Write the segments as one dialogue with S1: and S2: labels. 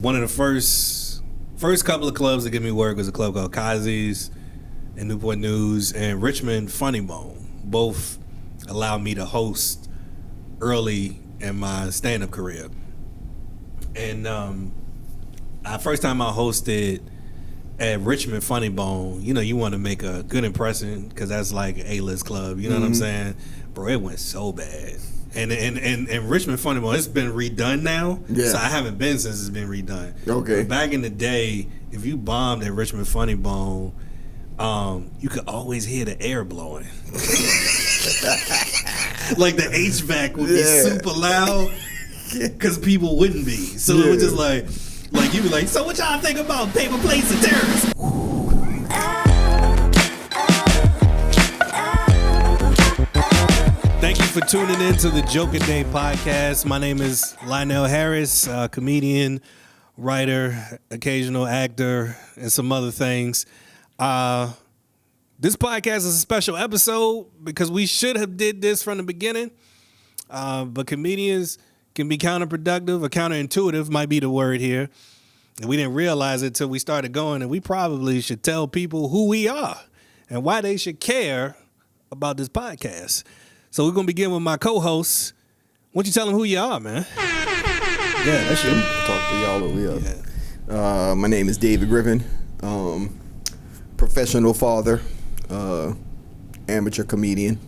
S1: One of the first couple of clubs that give me work was a club called Kazi's in Newport News and Richmond Funny Bone. Both allowed me to host early in my stand-up career. And first time I hosted at Richmond Funny Bone, you want to make a good impression because that's like an A-list club. You know what I'm saying? Bro, it went so bad. And Richmond Funny Bone, it's been redone now.
S2: Yeah.
S1: So I haven't been since it's been redone.
S2: Okay.
S1: But back in the day, if you bombed at Richmond Funny Bone, you could always hear the air blowing. Like the HVAC would be super loud because people wouldn't be. So it was just like you'd be like, so what y'all think about paper plates and terrorists? Thank you for tuning in to the Jokeaday podcast. My name is Lionel Harris, comedian, writer, occasional actor, and some other things. This podcast is a special episode because we should have did this from the beginning, but comedians can be counterproductive or counterintuitive, might be the word here. And we didn't realize it till we started going, and we probably should tell people who we are and why they should care about this podcast. So we're going to begin with my co-hosts. Why don't you tell them who you are, man?
S2: Yeah, that's you. Talk to y'all over here. Yeah. My name is David Griffin. Professional father. Amateur comedian.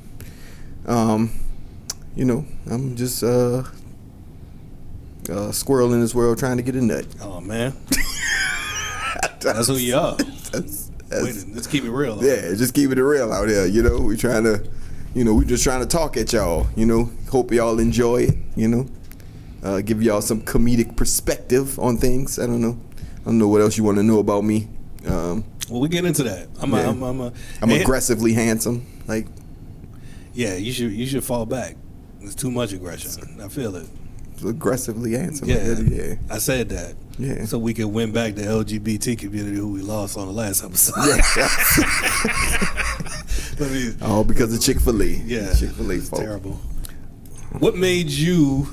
S2: I'm just squirrel in this world trying to get a nut.
S1: Oh, man. That's who you are. Wait, let's keep it real.
S2: Yeah, just keep it real out here. We trying to, we just trying to talk at y'all. Hope y'all enjoy it. Give y'all some comedic perspective on things. I don't know what else you want to know about me.
S1: Well, we get into that.
S2: I'm aggressively handsome.
S1: Yeah, you should fall back. It's too much aggression. I feel it.
S2: Aggressively handsome.
S1: Yeah. I said that.
S2: Yeah.
S1: So we can win back the LGBT community who we lost on the last episode.
S2: Yeah. All because of Chick-fil-A.
S1: Yeah.
S2: Chick-fil-A
S1: it's
S2: folk.
S1: terrible. What made you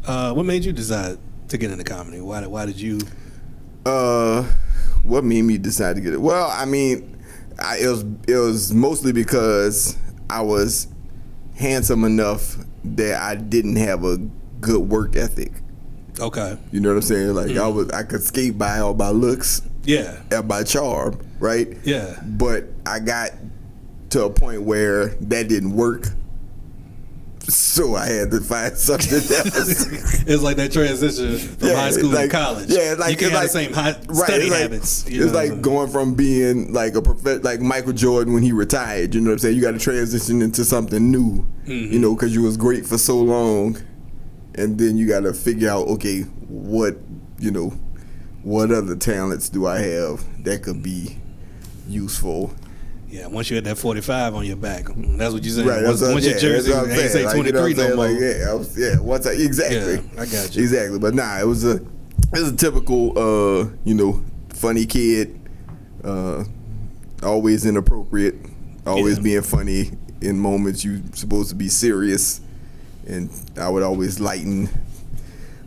S1: decide to get into comedy? Why did you
S2: what made me decide to get it? Well, it was mostly because I was handsome enough that I didn't have a good work ethic.
S1: Okay.
S2: You know what I'm saying? I could skate by all my looks.
S1: Yeah.
S2: And by charm, right?
S1: Yeah.
S2: But I got to a point where that didn't work. So I had to find something else.
S1: It's like that transition from high school to college.
S2: Yeah,
S1: you can't have the same study habits.
S2: It's like going from being like like Michael Jordan when he retired. You know what I'm saying? You got to transition into something new. Mm-hmm. Because you was great for so long, and then you got to figure out, okay, what other talents do I have that could be useful?
S1: Yeah, once you had that 45 on your back, that's what you saying.
S2: Right,
S1: once your jersey ain't say 23 no more.
S2: Exactly.
S1: Yeah, I got you.
S2: Exactly, but nah, it was a typical, funny kid, always inappropriate, always being funny in moments you supposed to be serious, and I would always lighten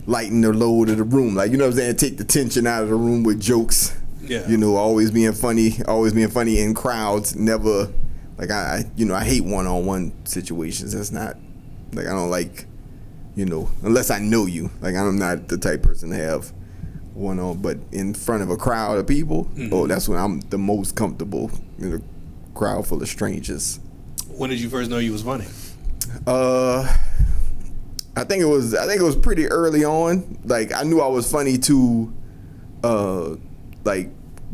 S2: the load of the room, take the tension out of the room with jokes.
S1: Yeah.
S2: Always being funny in crowds. Never, I hate one-on-one situations. That's not, I don't like, unless I know you. I'm not the type person to have one-on, but in front of a crowd of people, that's when I'm the most comfortable in a crowd full of strangers.
S1: When did you first know you was funny?
S2: I think it was pretty early on. I knew I was funny to,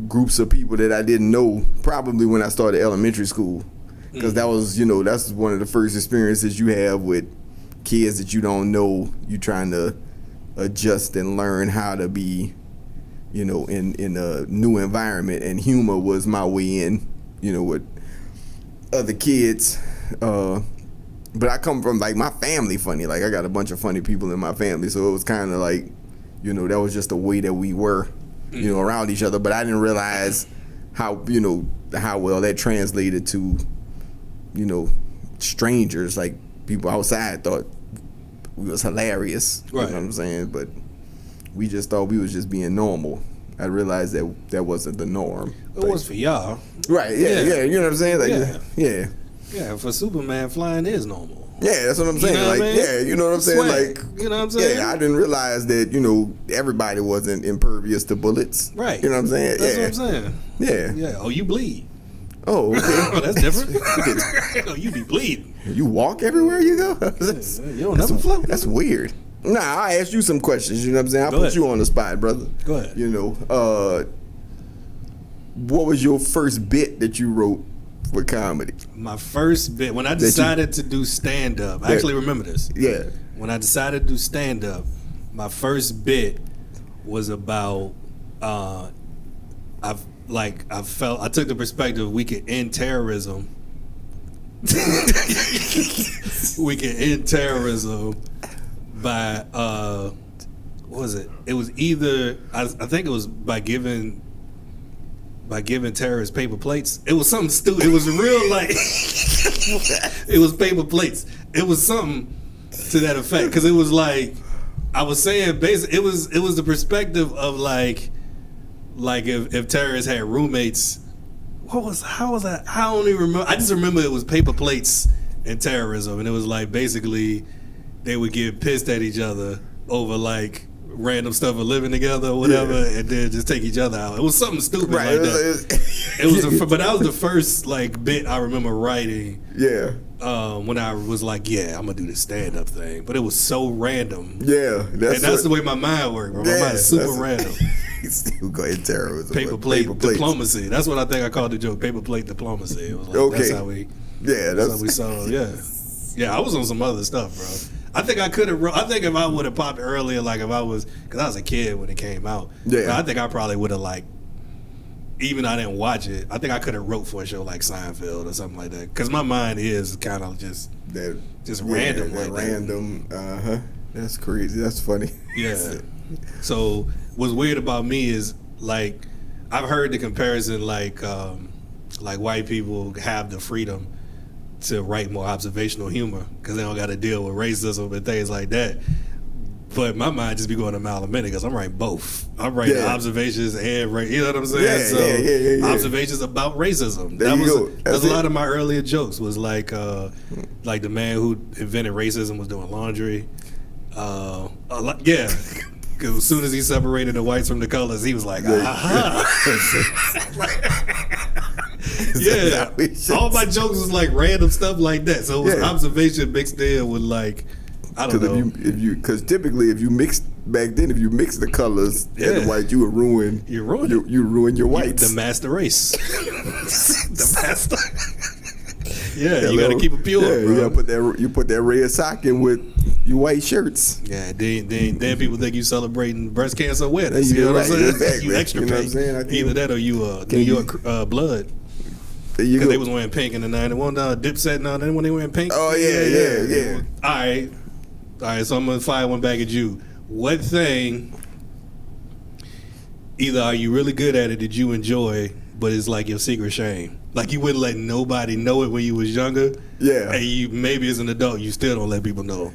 S2: groups of people that I didn't know probably when I started elementary school, because that was that's one of the first experiences you have with kids that you don't know. You trying to adjust and learn how to be in a new environment, and humor was my way in with other kids. But I come from my family funny. I got a bunch of funny people in my family, so it was kind of that was just the way that we were around each other. But I didn't realize how well that translated to strangers. People outside thought we was hilarious.
S1: Right.
S2: You know what I'm saying? But we just thought we was just being normal. I realized that wasn't the norm.
S1: It was for y'all.
S2: Right, yeah. You know what I'm saying? Like, yeah.
S1: Yeah, for Superman, flying is normal.
S2: Yeah, that's what I'm saying.
S1: You know
S2: like,
S1: what I mean?
S2: yeah, you know what I'm saying?
S1: Swag.
S2: Like,
S1: you know what I'm saying?
S2: Yeah, I didn't realize that, everybody wasn't impervious to bullets.
S1: Right.
S2: You know what I'm saying?
S1: That's
S2: yeah.
S1: what I'm saying.
S2: Yeah.
S1: Yeah. Oh, you bleed.
S2: Oh, okay.
S1: Oh, that's different. Oh, you be bleeding.
S2: You walk everywhere you go?
S1: You don't never float.
S2: That's weird. Nah, I asked you some questions, you know what I'm saying? I
S1: Go
S2: put
S1: ahead.
S2: you on the spot, brother.
S1: Go ahead.
S2: What was your first bit that you wrote for comedy?
S1: My first bit, when I decided to do stand-up, I actually remember this.
S2: Yeah.
S1: When I decided to do stand-up, my first bit was about, I took the perspective we could end terrorism. We could end terrorism by, what was it? It was either, I think it was by giving terrorists paper plates. It was something stupid. It was real, like, it was paper plates. It was something to that effect. Because it was like, I was saying, basically, it was the perspective of like if terrorists had roommates. How was that? I don't even remember. I just remember it was paper plates and terrorism. And it was like, basically, they would get pissed at each other over like random stuff of living together or whatever, and then just take each other out. It was something stupid like that. But that was the first like bit I remember writing.
S2: Yeah.
S1: When I was like, I'm gonna do this stand-up thing, but it was so random.
S2: Yeah,
S1: that's the way my mind worked. Bro. My mind is super random.
S2: Still go ahead, terrorism.
S1: Paper plate diplomacy. That's what I think I called the joke. Paper plate diplomacy. It was like,
S2: okay.
S1: That's how we. Yeah, that's how we saw. Yeah. I was on some other stuff, bro. I think I could have. I think if I would have popped earlier, like if I was, because I was a kid when it came out. Yeah. I think I probably would have like. Even I didn't watch it. I think I could have wrote for a show like Seinfeld or something like that. Because my mind is kind of just random.
S2: Like random. That's crazy. That's funny.
S1: Yeah. So what's weird about me is like I've heard the comparison like white people have the freedom to write more observational humor because they don't got to deal with racism and things like that. But my mind just be going a mile a minute because I'm writing both. I'm writing observations and you know what I'm saying?
S2: Yeah.
S1: Observations about racism. That's a lot of my earlier jokes was like the man who invented racism was doing laundry. Because as soon as he separated the whites from the colors, he was like, aha. Yeah. All my jokes was like random stuff like that. So it was observation mixed in with like, I don't know.
S2: Because typically, if you mix back then, if you mix the colors and the white, you would ruin. You ruin your whites.
S1: The master race. The master. You got to keep it pure, bro.
S2: You put that red sock in with your white shirts.
S1: Yeah, then people think you celebrating breast cancer awareness. You know what I'm saying?
S2: Exactly.
S1: You extra
S2: you know
S1: pink.
S2: What I'm saying?
S1: Either that or you New York blood. Because they was wearing pink in the 91 Dipset now. They wearing pink.
S2: Oh yeah.
S1: All right. So I'm gonna fire one back at you. What thing? Either are you really good at it? Did you enjoy? But it's like your secret shame. Like you wouldn't let nobody know it when you was younger.
S2: Yeah.
S1: And you maybe as an adult you still don't let people know.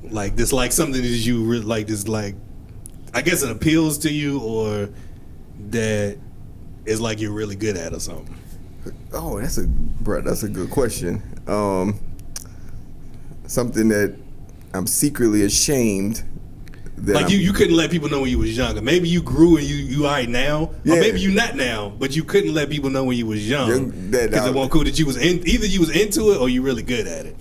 S1: Like this, like something that you really like. This like, I guess it appeals to you, or that is like you're really good at or something.
S2: Oh, that's a good question. Something that I'm secretly ashamed.
S1: Like you couldn't let people know when you was younger. Maybe you grew and you are now, or maybe you not now, but you couldn't let people know when you was young because it wasn't cool that you was either you was into it or you really good at it.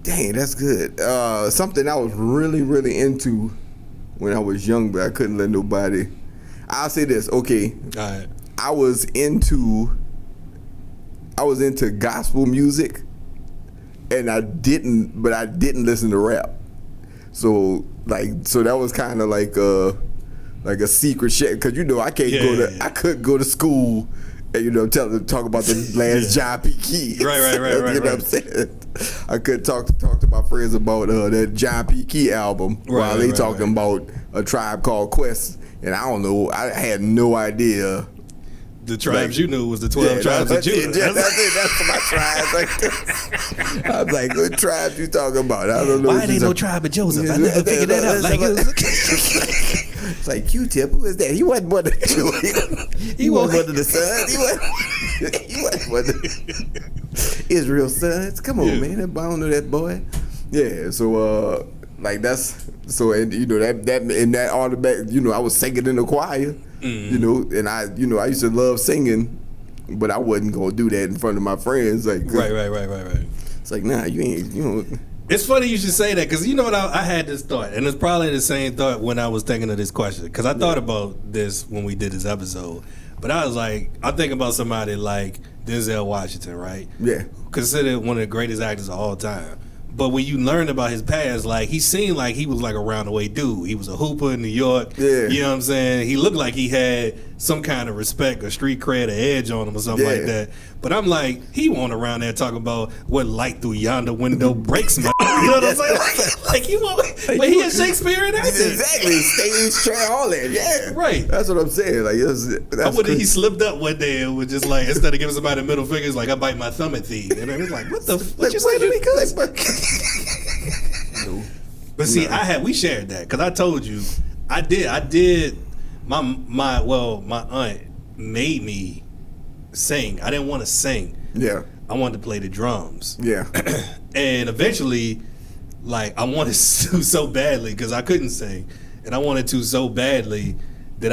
S2: Dang, that's good. Something I was really, really into when I was young, but I couldn't let nobody. I'll say this, okay.
S1: All right.
S2: I was into gospel music, and I didn't listen to rap. So that was kind of like a secret shit, because I couldn't go to school and talk about the last John P. Key.
S1: Right.
S2: What I'm saying? I could talk to my friends about that John P. Key album while they talking about A Tribe Called Quest, and I don't know. I had no idea
S1: the tribes you knew was the 12 tribes of Judah.
S2: That's my tribes. Like, I was like, what tribes you talking about? I don't know.
S1: Why ain't no tribe of Joseph? I never figured that out. Like,
S2: it's like Q-Tip. Who is that? He wasn't one of the children. He wasn't one of the sons. He wasn't one of Israel's sons. Come on, man. I don't know that boy. Yeah. So like that's so, and you know that in that automatic. You know, I was singing in the choir. You know, and I used to love singing, but I wasn't gonna do that in front of my friends. Like,
S1: right.
S2: It's like, nah, you ain't. You know.
S1: It's funny you should say that because you know what I had this thought, and it's probably the same thought when I was thinking of this question because I thought about this when we did this episode, but I was like, I'm thinking about somebody like Denzel Washington, right? Yeah, considered one of the greatest actors of all time. But when you learn about his past, like he seemed like he was like a roundaway dude. He was a hooper in New York. Yeah. You know what I'm saying? He looked like he had some kind of respect or street cred or edge on him or something like that. But I'm like, he won't around there talking about what light through yonder window breaks my. You know what I'm saying? Like he won't. But he is Shakespearean acting.
S2: Exactly. Stage try all that. Yeah. Right. That's what I'm saying. Like
S1: that's what he slipped up one day and was just like, instead of giving somebody middle fingers, like I bite my thumb at thee. And I was like, what you say to me, cuz? But see, we shared that because I told you I did my aunt made me sing. I didn't want to sing. Yeah. I wanted to play the drums. Yeah. And eventually, like I wanted to so badly because I couldn't sing, and I wanted to so badly that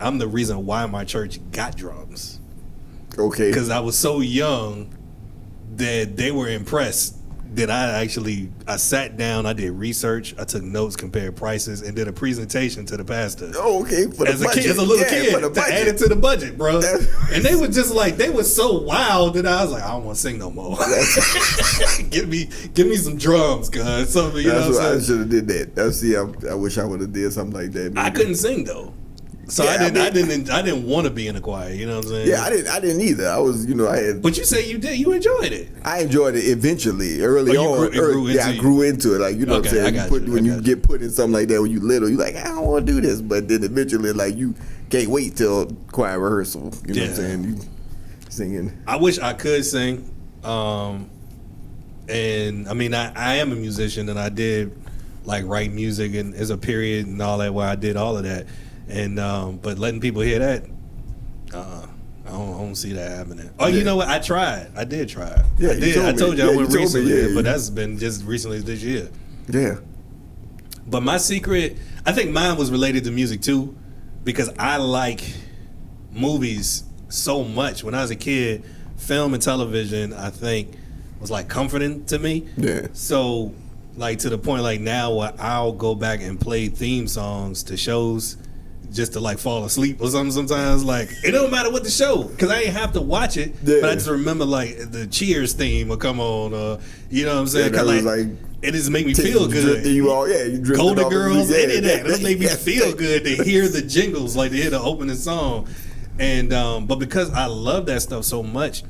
S1: I'm the reason why my church got drums. Okay. Because I was so young that they were impressed that I sat down, I did research, I took notes, compared prices, and did a presentation to the pastor. Oh, okay. As a little kid, to add it to the budget, bro. And they were just like, they were so wild that I was like, I don't want to sing no more. give me some drums, cuz. Something, you know what I'm saying?
S2: I should have did that. I wish I would have did something like that. Maybe.
S1: I couldn't sing though. So yeah, I didn't want to be in the choir. You know what I'm saying?
S2: Yeah, I didn't either. I was, I had.
S1: But you say you did. You enjoyed it.
S2: I enjoyed it eventually. Early on, I grew into it. Like what I'm saying. When you get put in something like that when you little, you like, I don't want to do this. But then eventually, like you can't wait till choir rehearsal. You know what I'm saying? You singing.
S1: I wish I could sing. And I mean, I am a musician, and I did like write music, and there's a period and all that where I did all of that. And but letting people hear that, I don't see that happening. Oh, you know what? I tried. I did try. Yeah, I did. I told you I went recently, but that's been just recently this year. Yeah. But my secret, I think mine was related to music too, because I like movies so much. When I was a kid, film and television, I think, was like comforting to me. Yeah. So like to the point like now where I'll go back and play theme songs to shows just to like fall asleep or something sometimes. Like it don't matter what the show, because I ain't have to watch it, but I just remember like the Cheers theme will come on, you know what I'm saying?
S2: Yeah, that like
S1: it just make me feel good.
S2: You
S1: Golden Girls, any of that. It make me feel good to hear the jingles, like to hear the opening song. And but because I love that stuff so much,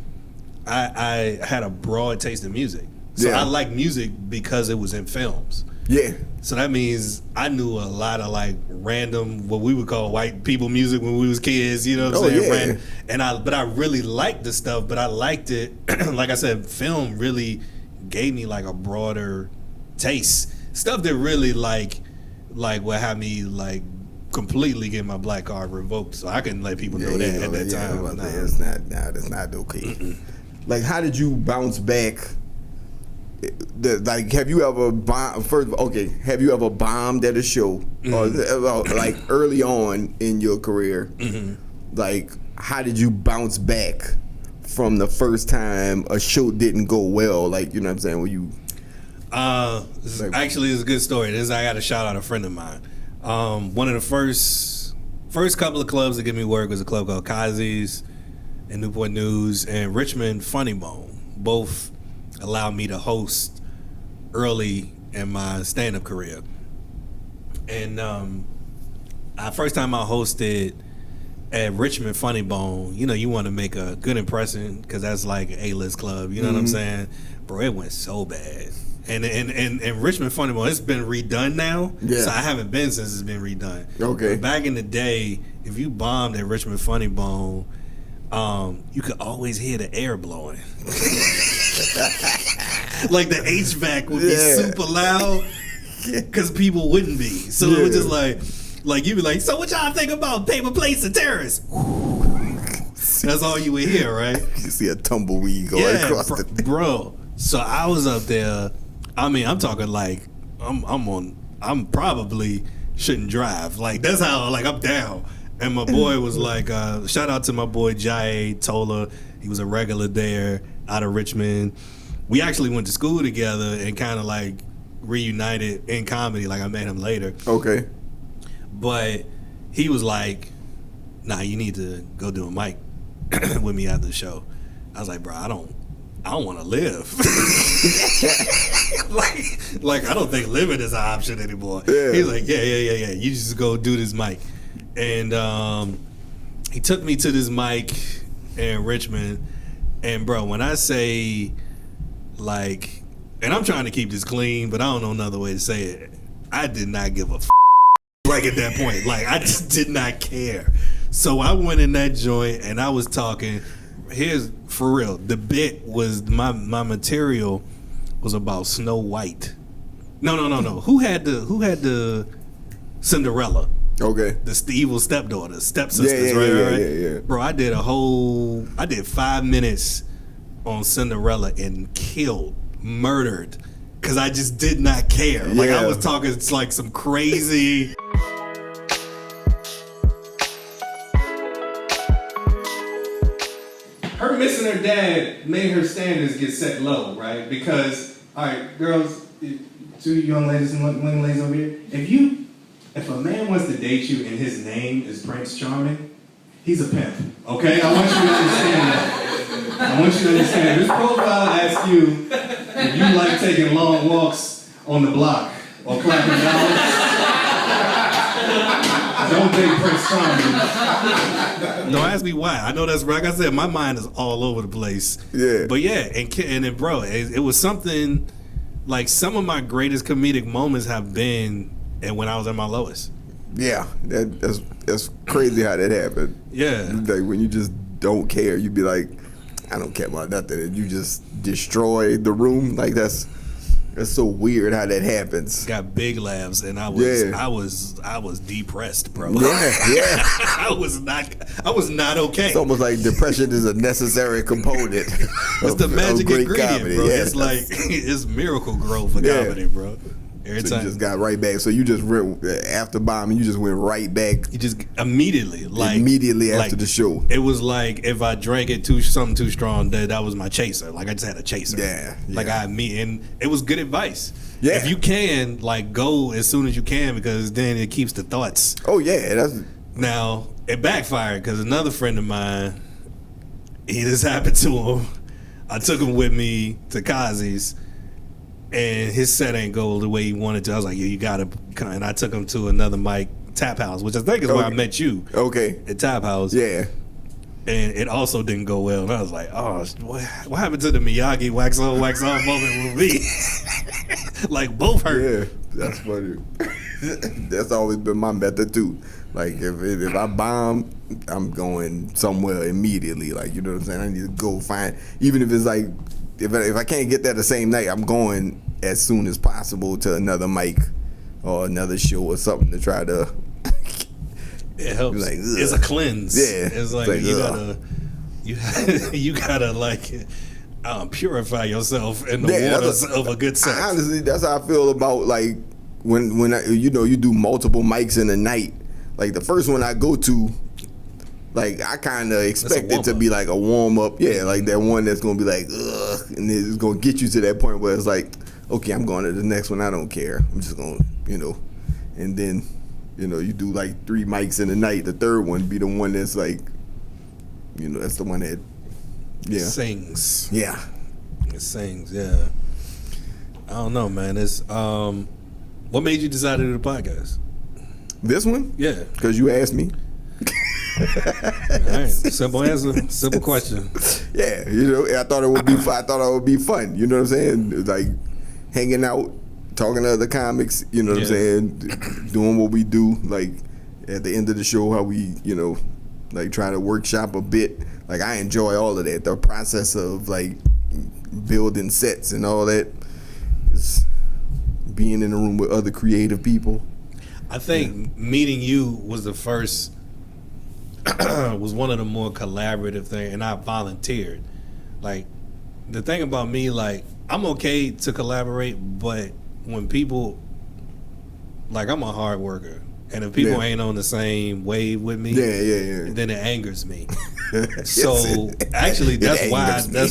S1: I had a broad taste in music. So I like music because it was in films. Yeah. So that means I knew a lot of like random, what we would call white people music when we was kids, you know what I'm saying? Yeah. But I really liked the stuff, but I liked it, like I said, film really gave me like a broader taste. Stuff that really like what had me like completely get my black card revoked, so I couldn't let people know that at that time.
S2: That's not okay. Like, how did you bounce back? Have you ever have you ever bombed at a show, or like early on in your career? Like, how did you bounce back from the first time a show didn't go well? Like, you know what I'm saying? When you
S1: actually, it's a good story. I got to shout out a friend of mine. One of the first couple of clubs that give me work was a club called Kazi's in Newport News and Richmond Funny Bone. Both allowed me to host early in my stand-up career. And first time I hosted at Richmond Funny Bone, you want to make a good impression because that's like an A-list club, you know what I'm saying? Bro, it went so bad. And Richmond Funny Bone, it's been redone now, so I haven't been since it's been redone. Okay. But back in the day, if you bombed at Richmond Funny Bone, you could always hear the air blowing. Like the HVAC would be super loud because people wouldn't be. So it was just like you'd be like, so what y'all think about paper plates and terrorists? That's all you would hear, right?
S2: You see a tumbleweed going across the thing.
S1: Bro. So I was up there. I mean, I'm talking like I'm probably shouldn't drive. Like that's how I'm down. And my boy was like, shout out to my boy Jai Tola. He was a regular there out of Richmond. We actually went to school together and kind of like reunited in comedy. Like I met him later.
S2: Okay.
S1: But he was like, nah, you need to go do a mic with me after the show. I was like, bro, I don't want to live. like I don't think living is an option anymore. Yeah. He's like, yeah. You just go do this mic. And he took me to this mic in Richmond. And bro, when I say like, and I'm trying to keep this clean, but I don't know another way to say it. I did not give a like at that point. Like I just did not care. So I went in that joint and I was talking. Here's for real. The bit was my material was about Snow White. No. Who had the Cinderella?
S2: Okay.
S1: The evil stepdaughter, stepsisters, right?
S2: Yeah.
S1: Bro, I did 5 minutes on Cinderella and murdered, because I just did not care. Like I was talking like some crazy. Her missing her dad made her standards get set low, right? Because, all right, girls, two young ladies and young ladies over here, if a man wants to date you and his name is Prince Charming, he's a pimp, okay? I want you to understand that. I want you to understand. This profile asks you if you like taking long walks on the block or clapping dollars. Don't date Prince Charming. Don't ask me why. I know that's right. Like I said, my mind is all over the place.
S2: Yeah.
S1: But yeah, and then bro, it was something like some of my greatest comedic moments have been when I was at my lowest. Yeah,
S2: that's crazy how that happened.
S1: Yeah.
S2: Like when you just don't care, you be like, I don't care about nothing, and you just destroy the room. Like that's so weird how that happens.
S1: Got big laughs, and I was depressed, bro.
S2: Yeah.
S1: I was not okay.
S2: It's almost like depression is a necessary component.
S1: It's the magic ingredient, comedy. Bro. Yeah. It's like it's miracle grow for comedy, bro. Every time.
S2: You just got right back. So you just went after bombing. You just went right back.
S1: You just immediately
S2: after the show.
S1: It was like if I drank it something too strong, that was my chaser. Like I just had a chaser.
S2: Yeah.
S1: Like and it was good advice.
S2: Yeah.
S1: If you can, like, go as soon as you can, because then it keeps the thoughts.
S2: Oh yeah,
S1: Now it backfired because another friend of mine, this happened to him. I took him with me to Kazi's. And his set ain't go the way he wanted to. I was like, yeah, you gotta come. And I took him to another mic, Tap House, which I think is where I met you.
S2: Okay.
S1: At Tap House.
S2: Yeah.
S1: And it also didn't go well. And I was like, oh, what happened to the Miyagi wax on, wax off moment with me? Like, both hurt.
S2: Yeah, that's funny. That's always been my method, too. Like, if I bomb, I'm going somewhere immediately. Like, you know what I'm saying? I need to go find, even if it's like, if I can't get there the same night, I'm going as soon as possible to another mic or another show or something to try to.
S1: It helps.
S2: Like,
S1: it's a cleanse.
S2: Yeah,
S1: it's like you gotta like purify yourself in the waters of a good sex.
S2: Honestly, that's how I feel about like when you do multiple mics in a night. Like the first one I go to. Like, I kind of expect it to be like a warm-up. Yeah, like that one that's going to be like, ugh, and it's going to get you to that point where it's like, okay, I'm going to the next one. I don't care. I'm just going to, and then, you do like 3 mics in a night. The third one be the one that's like, that's the one that,
S1: sings.
S2: Yeah.
S1: It sings, yeah. I don't know, man. It's, what made you decide to do the podcast?
S2: This one?
S1: Yeah.
S2: Because you asked me.
S1: All right. Simple answer, simple question.
S2: Yeah, I thought it would be fun. I thought it would be fun. You know what I'm saying? Like hanging out, talking to other comics. You know what I'm saying? Doing what we do. Like at the end of the show, how we, like trying to workshop a bit Like, I enjoy all of that. The process of like building sets and all that. Just being in the room with other creative people.
S1: I think meeting you was the first, was one of the more collaborative things, and I volunteered. Like, the thing about me, like, I'm okay to collaborate, but when people, like, I'm a hard worker, and if people ain't on the same wave with me, then it angers me. So actually, that's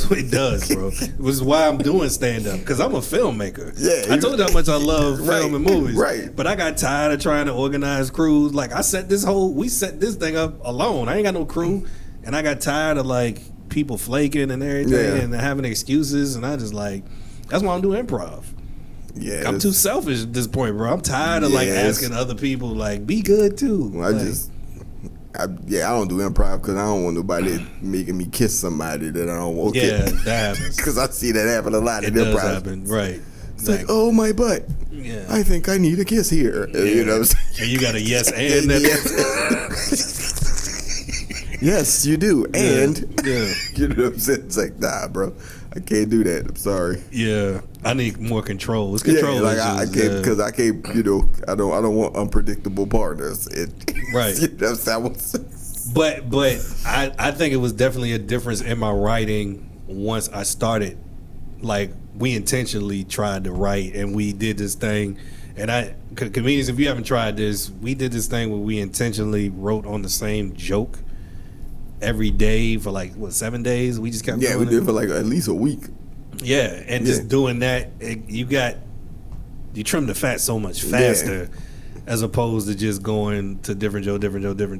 S1: what it does, bro. Which is why I'm doing stand up, because I'm a filmmaker. Yeah, I told you how much I love film and movies. Right. But I got tired of trying to organize crews. Like, we set this thing up alone. I ain't got no crew, and I got tired of like people flaking and everything and having excuses, and I just like, that's why I'm doing improv. Yeah, I'm too selfish at this point, bro. I'm tired of like asking other people like, be good too.
S2: Well,
S1: like,
S2: I don't do improv because I don't want nobody making me kiss somebody that I don't want.
S1: Yeah, that happens.
S2: Because I see that happen a lot in improv. It does happen,
S1: right?
S2: It's like, oh, my butt. Yeah, I think I need a kiss here. Yeah. You know what I'm saying?
S1: And you got a yes and
S2: yes, you do. And you know what I'm saying? It's like, nah, bro, I can't do that. I'm sorry.
S1: Yeah, I need more control. It's control.
S2: Like I can't, because I can't. You know, I don't want unpredictable partners.
S1: Right.
S2: You know, that was.
S1: But I think it was definitely a difference in my writing once I started. Like, we intentionally tried to write, and we did this thing. And comedians, if you haven't tried this, we did this thing where we intentionally wrote on the same joke every day for like 7 days. We just kept doing
S2: we did for like at least a week.
S1: Yeah, and just doing that, you trim the fat so much faster as opposed to just going to different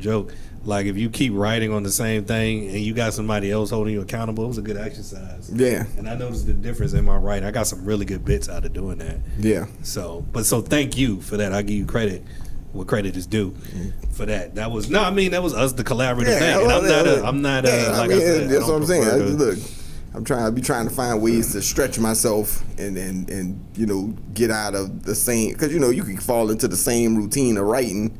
S1: joke. Like, if you keep writing on the same thing and you got somebody else holding you accountable, it was a good exercise. Yeah. And I noticed the difference in my writing. I got some really good bits out of doing that. Yeah. So thank you for that. I give you credit what credit is due for that. That was that was us, the collaborative thing. And I'm not like I said,
S2: that's what I'm saying. Look, I'm trying to find ways to stretch myself and you know, get out of the same, because you know, you can fall into the same routine of writing,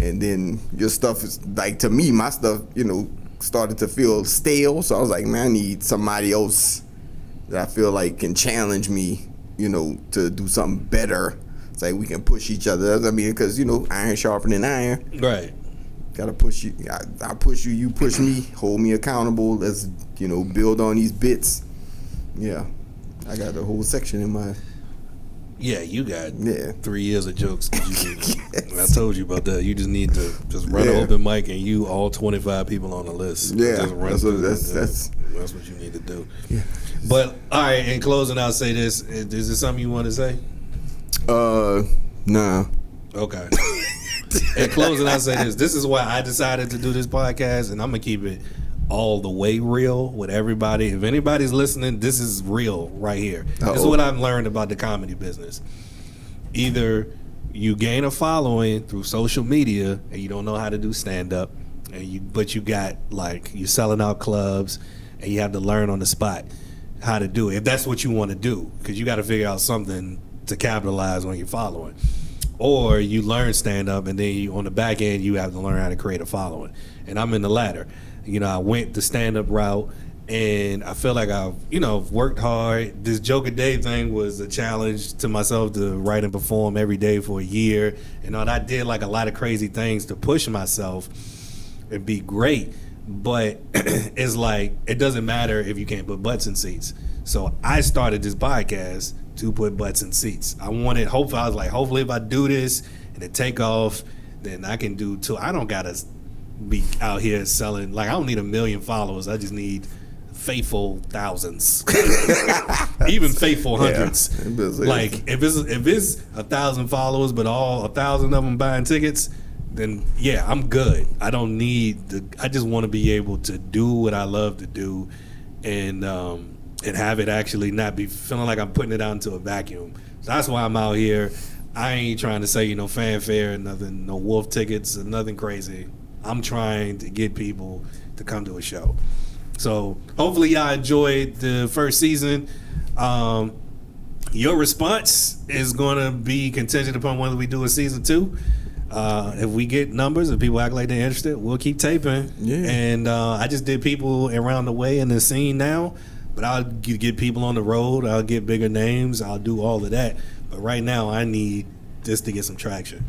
S2: and then your stuff is like, to me, my stuff, you know, started to feel stale. So I was like, man, I need somebody else that I feel like can challenge me, you know, to do something better. It's like we can push each other. I mean, because, you know, iron sharpening iron. Right. Gotta push you. I push you. You push me. Hold me accountable. Let's, you know, build on these bits. Yeah, I got the whole section in my.
S1: Yeah, you got 3 years of jokes. I told you about that. You just need to just run an open mic and you all 25 people on the list. Yeah, that's what you need to do. Yeah. But all right, in closing, I'll say this: is there something you want to say?
S2: Nah.
S1: Okay. In closing, I say this. This is why I decided to do this podcast, and I'm going to keep it all the way real with everybody. If anybody's listening, this is real right here. This is what I've learned about the comedy business. Either you gain a following through social media and you don't know how to do stand-up, but you got, like, you're selling out clubs and you have to learn on the spot how to do it. If that's what you want to do, because you got to figure out something to capitalize on your following. Or you learn stand-up, and then on the back end, you have to learn how to create a following. And I'm in the latter. You know, I went the stand-up route, and I feel like I've, you know, worked hard. This Jokeaday thing was a challenge to myself to write and perform every day for a year. And I did, like, a lot of crazy things to push myself and be great. But it's like, it doesn't matter if you can't put butts in seats. So I started this podcast to put butts in seats. I was like, hopefully if I do this and it take off, then I can do too. I don't gotta be out here selling, like, I don't need 1 million followers. I just need faithful thousands. Even faithful hundreds. Yeah. Like, if it's 1,000 followers, but all 1,000 of them buying tickets, then yeah, I'm good. I don't need I just want to be able to do what I love to do, and have it actually not be feeling like I'm putting it out into a vacuum. So that's why I'm out here. I ain't trying to say, you know, fanfare and nothing, no wolf tickets or nothing crazy. I'm trying to get people to come to a show. So hopefully y'all enjoyed the first season. Your response is going to be contingent upon whether we do a season 2. If we get numbers, if people act like they're interested, we'll keep taping.
S2: Yeah.
S1: And I just did people around the way in the scene now, but I'll get people on the road. I'll get bigger names. I'll do all of that. But right now, I need this to get some traction.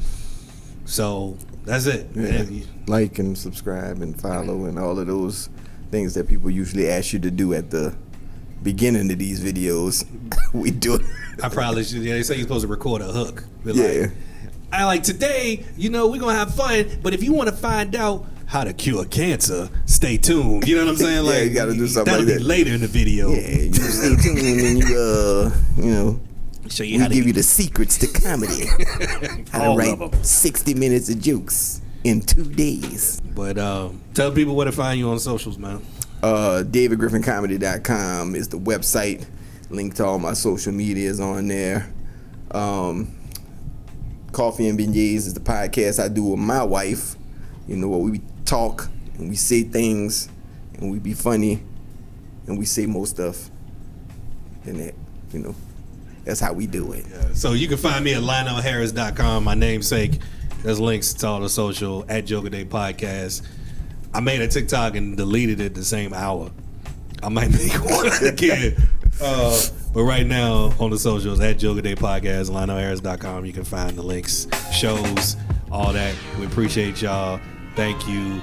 S1: So that's it.
S2: Yeah. Like and subscribe and follow and all of those things that people usually ask you to do at the beginning of these videos. We do it.
S1: I probably should. Yeah, they say you're supposed to record a hook. But
S2: Yeah.
S1: I like today, we're going to have fun, but if you want to find out how to cure cancer, stay tuned. You know what I'm saying?
S2: Yeah, you gotta do something
S1: that'll
S2: like
S1: be
S2: that.
S1: later in the video.
S2: Yeah, you stay tuned and you
S1: Show you
S2: we
S1: how to
S2: give you the secrets to comedy. How to
S1: all
S2: write
S1: of them.
S2: 60 minutes of jokes in 2 days.
S1: But tell people where to find you on socials, man.
S2: DavidGriffinComedy.com is the website. Link to all my social media is on there. Coffee and Beignets is the podcast I do with my wife. Where we talk and we say things and we be funny and we say more stuff than that. That's how we do it.
S1: So you can find me at LionelHarris.com, my namesake. There's links to all the social at Jokeaday Podcast. I made a TikTok and deleted it the same hour. I might make one again. But right now on the socials at Jokeaday Podcast, LionelHarris.com, you can find the links, shows, all that. We appreciate y'all. Thank you.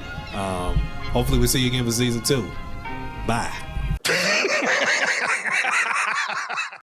S1: Hopefully we'll see you again for season 2. Bye.